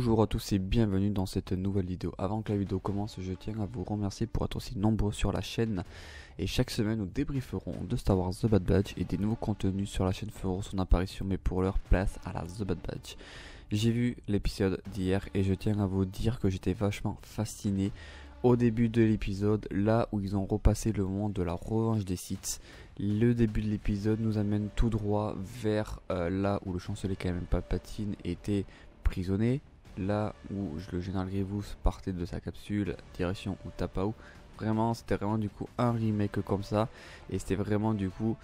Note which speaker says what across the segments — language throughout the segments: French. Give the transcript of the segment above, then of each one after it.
Speaker 1: Bonjour à tous et bienvenue dans cette nouvelle vidéo. Avant que la vidéo commence, je tiens à vous remercier pour être aussi nombreux sur la chaîne. Et chaque semaine, nous débrieferons de Star Wars The Bad Batch et des nouveaux contenus sur la chaîne feront son apparition, mais pour leur place à la The Bad Batch. J'ai vu l'épisode d'hier et je tiens à vous dire que j'étais vachement fasciné au début de l'épisode, là où ils ont repassé le moment de la revanche des Sith. Le début de l'épisode nous amène tout droit vers là où le chancelier Palpatine était prisonnier, là où le général Grievous partait de sa capsule direction Utapau. Vraiment, c'était vraiment du coup un remake comme ça, et c'était vraiment du coup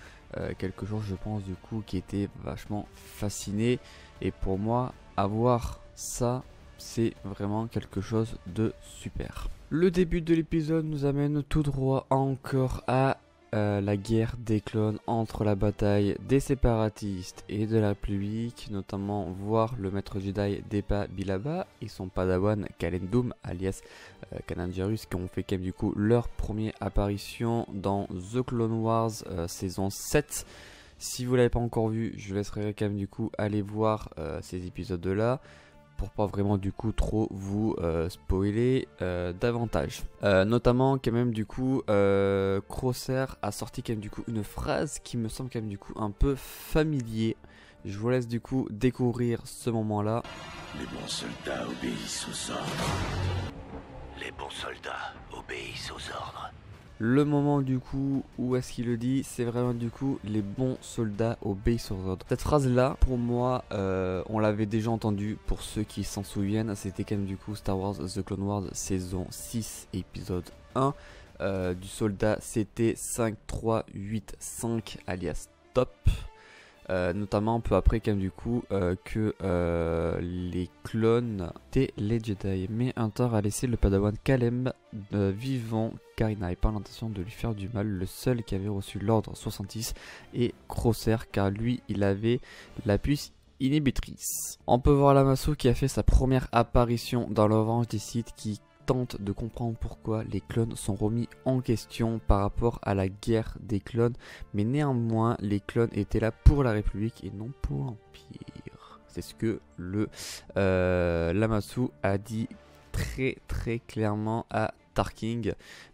Speaker 1: quelque chose, je pense, du coup qui était vachement fasciné. Et pour moi, avoir ça, c'est vraiment quelque chose de super. Le début de l'épisode nous amène tout droit encore à la guerre des clones, entre la bataille des séparatistes et de la République, notamment voir le maître Jedi Depa Billaba et son padawan Kalen Doom alias Kanan Jarrus, qui ont fait quand même du coup leur première apparition dans The Clone Wars saison 7. Si vous l'avez pas encore vu, je laisserai quand même du coup aller voir ces épisodes là, pour pas vraiment du coup trop vous spoiler davantage. Notamment quand même du coup Crosshair a sorti quand même du coup une phrase qui me semble quand même du coup un peu familier. Je vous laisse du coup découvrir ce moment là.
Speaker 2: Les bons soldats obéissent aux ordres. Les bons soldats obéissent aux ordres.
Speaker 1: Le moment du coup où est-ce qu'il le dit, c'est vraiment du coup les bons soldats obéissent aux ordres. Cette phrase là, pour moi, on l'avait déjà entendu, pour ceux qui s'en souviennent, c'était quand même du coup Star Wars The Clone Wars saison 6 épisode 1 du soldat CT-5385 alias Top. Notamment peu après quand même du coup que les clones étaient les Jedi, mais Hunter a laissé le padawan Kalem vivant car il n'avait pas l'intention de lui faire du mal. Le seul qui avait reçu l'ordre 66 est Crosshair, car lui il avait la puce inhibitrice. On peut voir Lamasu qui a fait sa première apparition dans la revanche des Sith, qui tente de comprendre pourquoi les clones sont remis en question par rapport à la guerre des clones, mais néanmoins les clones étaient là pour la République et non pour l'Empire. C'est ce que le Lamasu a dit très clairement à Tarkin,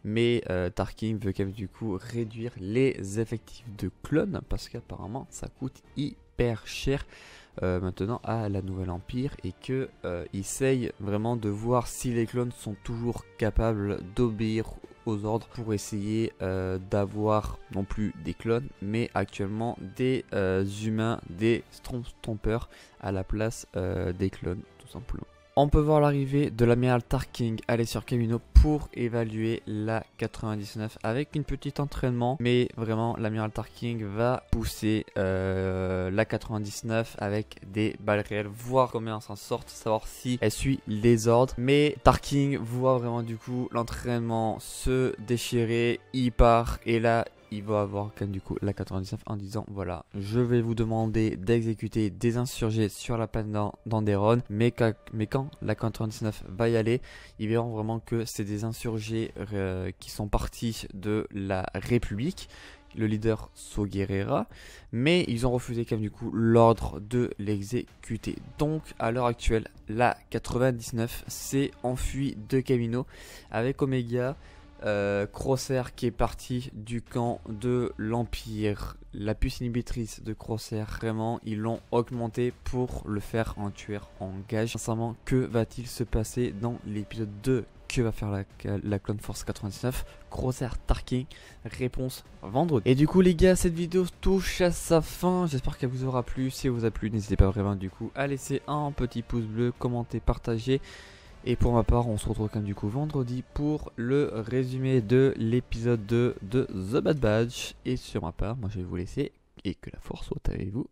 Speaker 1: mais Tarkin veut quand même du coup réduire les effectifs de clones parce qu'apparemment ça coûte hyper cher maintenant à la Nouvelle Empire, et que essaye vraiment de voir si les clones sont toujours capables d'obéir aux ordres pour essayer d'avoir non plus des clones mais actuellement des humains, des Stormtroopers à la place des clones tout simplement. On peut voir l'arrivée de l'amiral Tarkin aller sur Kamino pour évaluer la 99 avec une petite entraînement, mais vraiment l'amiral Tarkin va pousser la 99 avec des balles réelles, voir combien elle s'en sort, savoir si elle suit les ordres. Mais Tarkin voit vraiment du coup l'entraînement se déchirer, il part et là il va avoir quand même du coup la 99 en disant voilà, je vais vous demander d'exécuter des insurgés sur la planète d'Anderon, mais quand la 99 va y aller, ils verront vraiment que c'est des insurgés qui sont partis de la République, le leader Saw Gerrera, mais ils ont refusé quand même du coup l'ordre de l'exécuter. Donc à l'heure actuelle, la 99 s'est enfuie de Kamino avec Omega. Crosshair qui est parti du camp de l'Empire. La puce inhibitrice de Crosshair, vraiment ils l'ont augmenté pour le faire un tueur en gage. Sincèrement, que va-t-il se passer dans l'épisode 2? Que va faire la Clone Force 99? Crosshair Tarkin? Réponse vendredi. Et du coup les gars, cette vidéo touche à sa fin. J'espère qu'elle vous aura plu. Si elle vous a plu, n'hésitez pas vraiment du coup à laisser un petit pouce bleu, commenter, partager. Et pour ma part, on se retrouve quand même du coup vendredi pour le résumé de l'épisode 2 de The Bad Batch. Et sur ma part, moi je vais vous laisser et que la force soit avec vous.